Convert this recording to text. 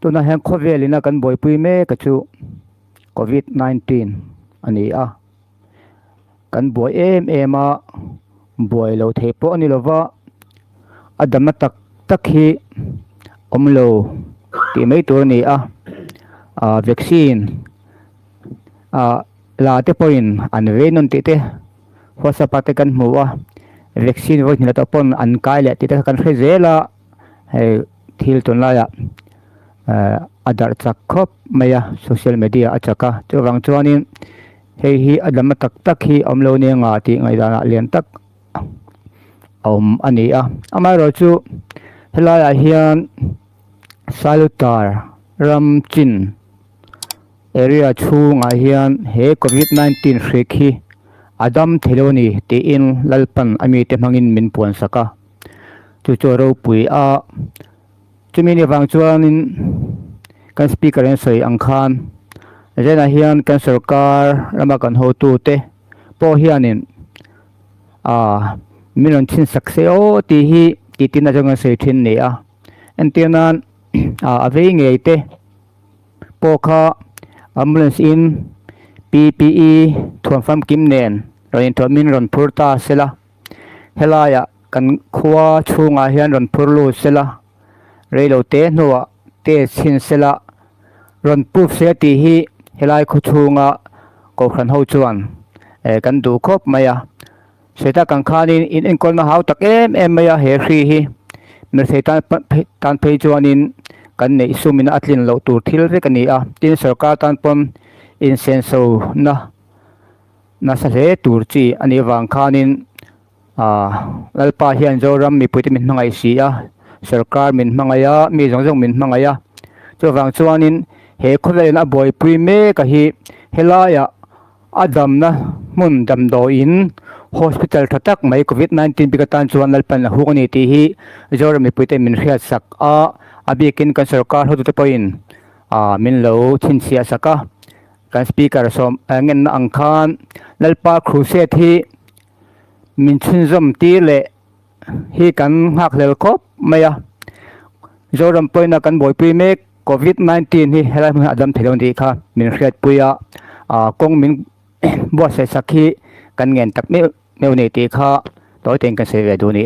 tu na hang khovelina kan boy pui me ka chu COVID-19 ani a kan boy em a boy lo the po ani lova adama tak tak hi omlo ti mai tur ni a vaccine la te point an ve non ti te hosa pate kan muwa vaccine voi ni ta pon an kai le ti te kan khezela he thil ton la ya adar chak khop maya social media achaka chawang chuanin hei hi adama tak tak hi omlo ne nga ti ngai dana lian tak ani a amai ro chu helaya hian salutar ramchin area chunga hian he COVID-19 hrekhi adam theloni te in lalpan ami te mangin min puan saka chu choro pui a chumini wang chuanin kan speaker en soi angkhan jena hian kan sarkar rama kan ho tu te po hianin minon chin sakse o ti hi ti tina jong se thin ni a entianan avei ngei te po kha ambulance in PPE thuam fam kim nen roin to min ron phurta sela helaya kan khuwa chunga hian ron phurlu sela reilo te nuwa te sin sela ron pup se ti hi helai khu chunga ko khan ho chuan kan du khop maya seta kan khanin in enkol na hau tak em maya he hri hi mer setan tan phei chuanin kan nei sumina atlin lo tur thil re kani a tin sarkar tan pom in senso na sa le tur chi ani wang khanin lalpa hian zoram mi puti min mangai si a sarkar min mangaya mi jongjong min mangaya chawang chuanin he kholen a boy pui me ka hi helaya adam na mun dam do in hospital thatak mai COVID-19 bikatan chuan lalpan la hukani ti hi zoram mi puti min hriat sak a abikin kan sarkar hotu te poin min lo thin sia saka kan speaker som ngen na angkhan lalpa crusade hi min chunzom ti le hi kan hak lel khop maya zoram poina kan boy pui me COVID-19 hi helai adam thelon di kha min hriat puya kong min bo se sakhi kan ngen tak me ne ti kha toy ten kan se ve du ni